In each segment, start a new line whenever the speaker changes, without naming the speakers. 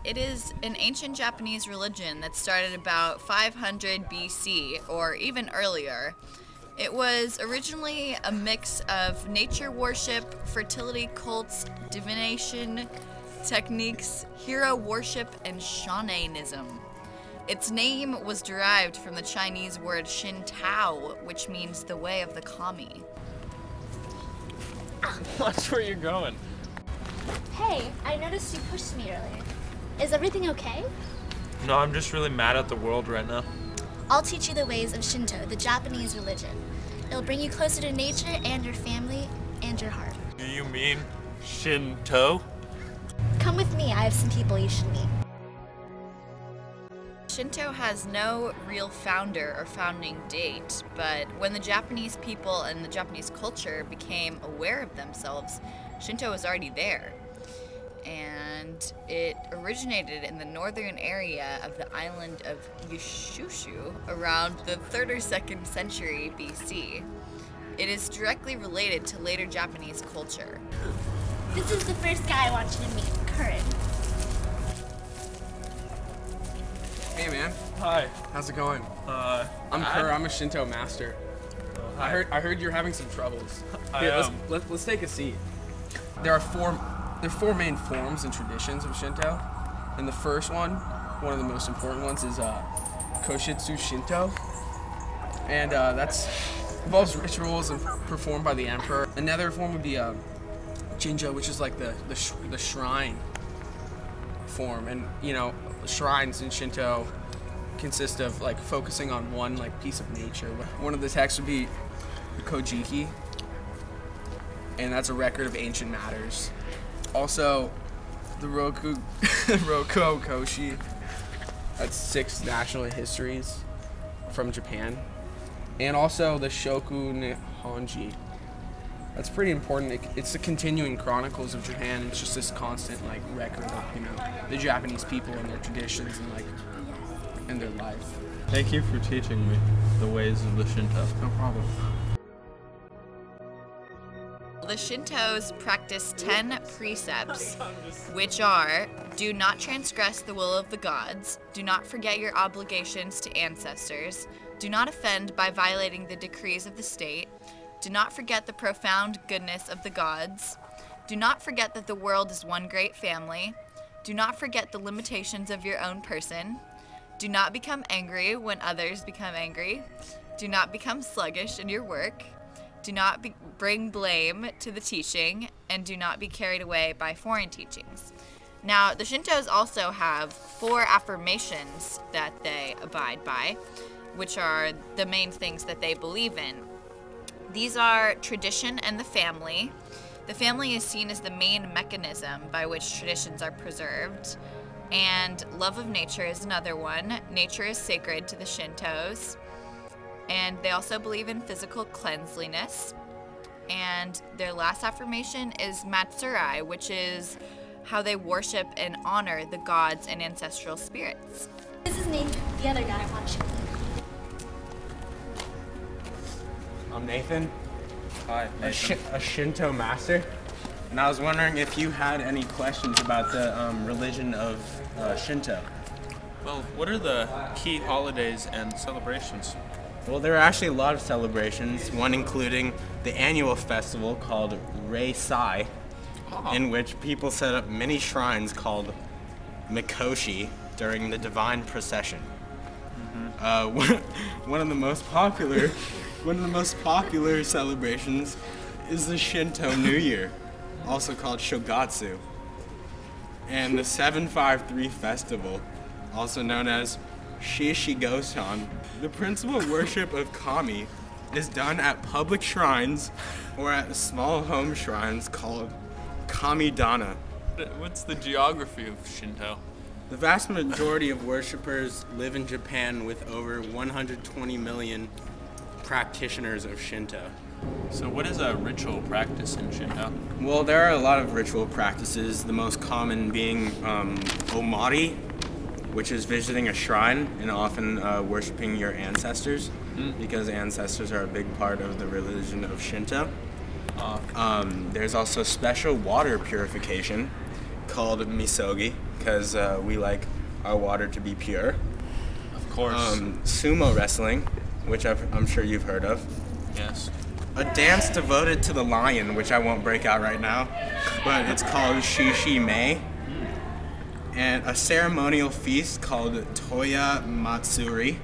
It is an ancient Japanese religion that started about 500 BC or even earlier. It was originally a mix of nature worship, fertility cults, divination techniques, hero worship, and shamanism. Its name was derived from the Chinese word shinto, which means the way of the kami.
Watch where you're going.
Hey, I noticed you pushed me earlier. Is everything okay?
No, I'm just really mad at the world right now.
I'll teach you the ways of Shinto, the Japanese religion. It'll bring you closer to nature and your family and your heart.
Do you mean Shinto?
Come with me, I have some people you should meet.
Shinto has no real founder or founding date, but when the Japanese people and the Japanese culture became aware of themselves, Shinto was already there. And it originated in the northern area of the island of Yushushu around the 3rd or 2nd century BC. It is directly related to later Japanese culture.
This is the first guy I want you to meet, Curran.
Hey man,
Hi.
how's it going? I'm Kerr. I'm a Shinto master.
Hi.
I heard you're having some troubles. Here, let's take a seat. There are four main forms and traditions of Shinto, and the first one of the most important ones, is Koshitsu Shinto, and that's involves rituals and performed by the emperor. Another form would be Jinja, which is like the shrine form, and shrines in Shinto consist of like focusing on one like piece of nature. One of the texts would be the Kojiki, and that's a record of ancient matters. Also, the Roko Koshi, that's 6 national histories from Japan, and also the Shoku Nihonji. That's pretty important. It's the continuing chronicles of Japan. It's just this constant like record of the Japanese people and their traditions and their life.
Thank you for teaching me the ways of the Shinto.
No problem.
The Shintos practice 10 precepts, which are: do not transgress the will of the gods, do not forget your obligations to ancestors, do not offend by violating the decrees of the state, do not forget the profound goodness of the gods, do not forget that the world is one great family, do not forget the limitations of your own person, do not become angry when others become angry, do not become sluggish in your work, do not bring blame to the teaching, and do not be carried away by foreign teachings. Now, the Shintos also have 4 affirmations that they abide by, which are the main things that they believe in. These are tradition and the family. The family is seen as the main mechanism by which traditions are preserved. And love of nature is another one. Nature is sacred to the Shintos. And they also believe in physical cleanliness. And their last affirmation is Matsurai, which is how they worship and honor the gods and ancestral spirits.
This is named the other guy I want you to meet.
I'm Nathan,
Hi.
a Shinto master, and I was wondering if you had any questions about the religion of Shinto.
Well, what are the key holidays and celebrations?
Well, there are actually a lot of celebrations, one including the annual festival called Reisai, in which people set up many shrines called Mikoshi during the divine procession. One of the most popular celebrations is the Shinto New Year, also called Shogatsu, and the 753 festival, also known as Shishigosan. The principal worship of kami is done at public shrines or at small home shrines called kamidana.
What's the geography of Shinto?
The vast majority of worshippers live in Japan, with over 120 million practitioners of Shinto.
So what is a ritual practice in Shinto?
Well, there are a lot of ritual practices, the most common being omari, which is visiting a shrine and often worshiping your ancestors, because ancestors are a big part of the religion of Shinto. There's also special water purification called misogi because we like our water to be pure.
Of course.
Sumo wrestling, which I'm sure you've heard of.
Yes.
A dance devoted to the lion, which I won't break out right now, but it's called Shishi Mei. And a ceremonial feast called Toya Matsuri.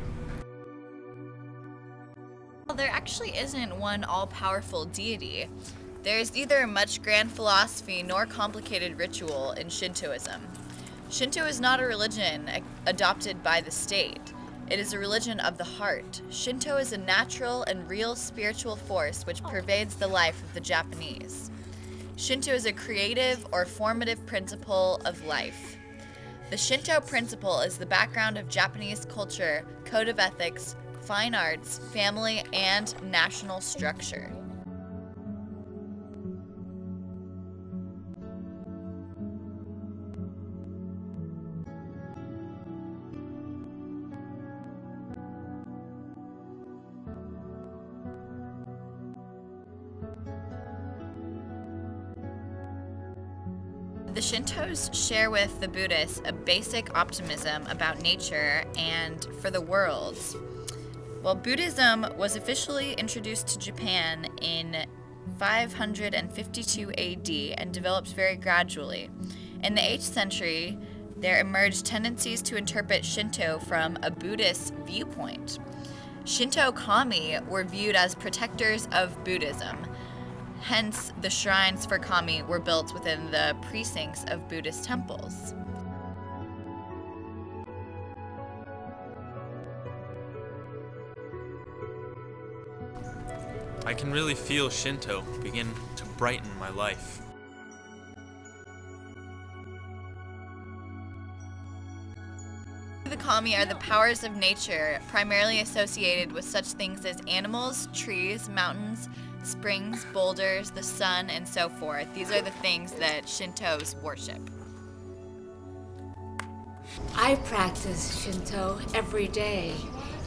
Well, there actually isn't one all-powerful deity. There's neither much grand philosophy nor complicated ritual in Shintoism. Shinto is not a religion adopted by the state. It is a religion of the heart. Shinto is a natural and real spiritual force which pervades the life of the Japanese. Shinto is a creative or formative principle of life. The Shinto principle is the background of Japanese culture, code of ethics, fine arts, family, and national structure. The Shintos share with the Buddhists a basic optimism about nature and for the world. Well, Buddhism was officially introduced to Japan in 552 AD and developed very gradually. In the 8th century, there emerged tendencies to interpret Shinto from a Buddhist viewpoint. Shinto kami were viewed as protectors of Buddhism. Hence, the shrines for kami were built within the precincts of Buddhist temples.
I can really feel Shinto begin to brighten my life.
The kami are the powers of nature, primarily associated with such things as animals, trees, mountains, springs, boulders, the sun, and so forth. These are the things that Shintos worship.
I practice Shinto every day,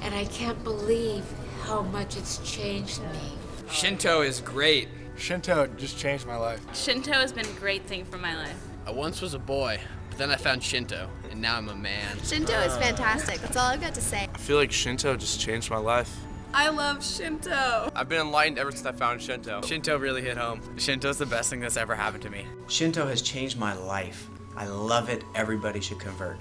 and I can't believe how much it's changed me.
Shinto is great.
Shinto just changed my life.
Shinto has been a great thing for my life.
I once was a boy, but then I found Shinto, and now I'm a man.
Shinto is fantastic. That's all I've got to say.
I feel like Shinto just changed my life.
I love Shinto.
I've been enlightened ever since I found Shinto.
Shinto really hit home.
Shinto's the best thing that's ever happened to me.
Shinto has changed my life. I love it. Everybody should convert.